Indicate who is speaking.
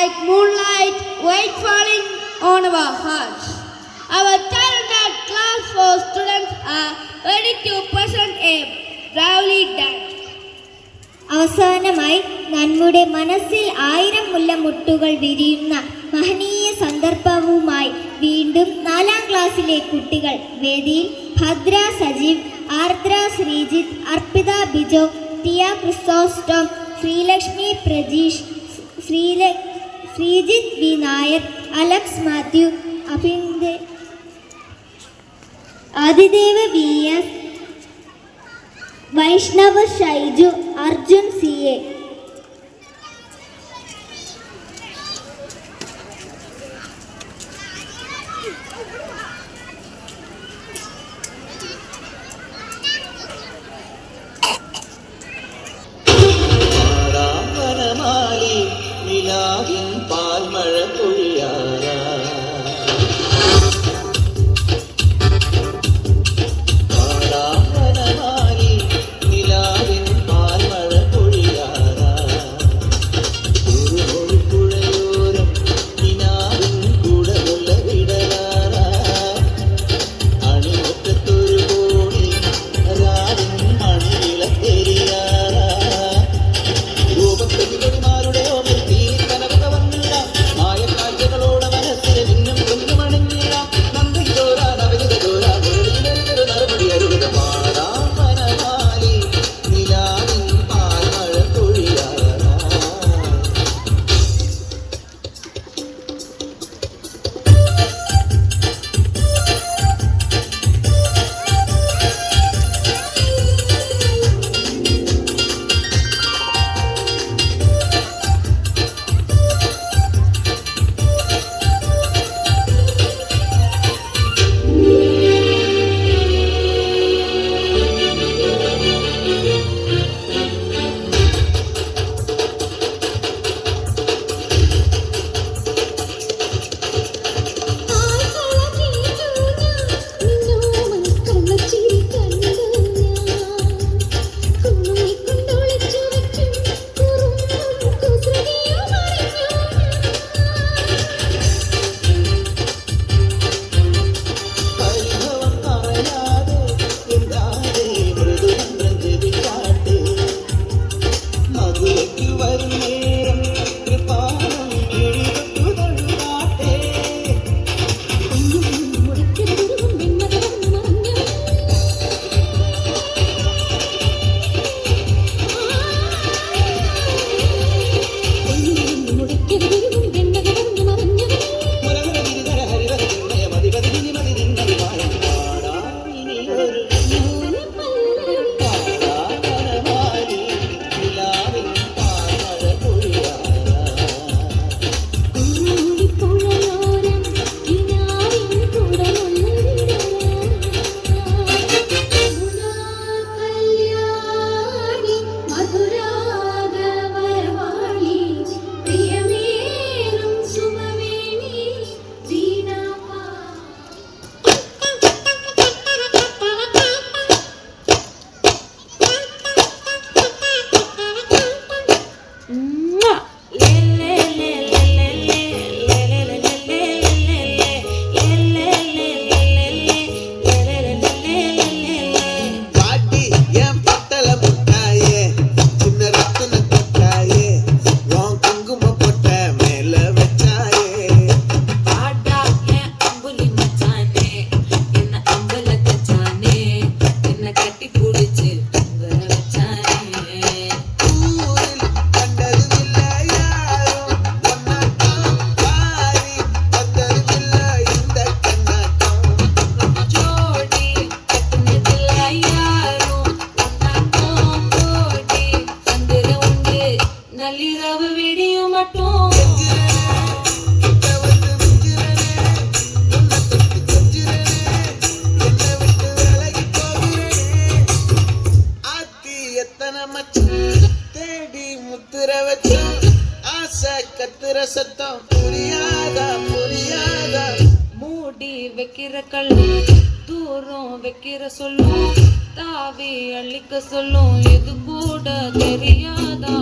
Speaker 1: like moonlight, white falling on our hearts. Our talented class for students are ready to present a bravely dance.
Speaker 2: അവസാനമായി നമ്മുടെ മനസ്സിൽ 1000 മുല്ലമുട്ടുകൾ വിരിയുന്ന മഹനീയ സന്ദർഭവുമായി വീണ്ടും 4ാം ക്ലാസ്സിലെ കുട്ടികൾ വേദിയിൽ. Bhadra Sajeev, Ardra Sreejith, Arpitha Bijo, Tia Chrysostom, Sreelakshmi Prajeesh, Sreejith V Nair, Alex Mathew, Adidev V S, Vaishnava Shaiju, Arjun C A.
Speaker 3: പാൽമഴ പൊഴിയാറാ
Speaker 4: மூடி வைக்கிற கல்லு தூரம் வைக்கிற சொல்லும் தாவி அள்ளிக்க சொல்லும் இது கூட தெரியாதா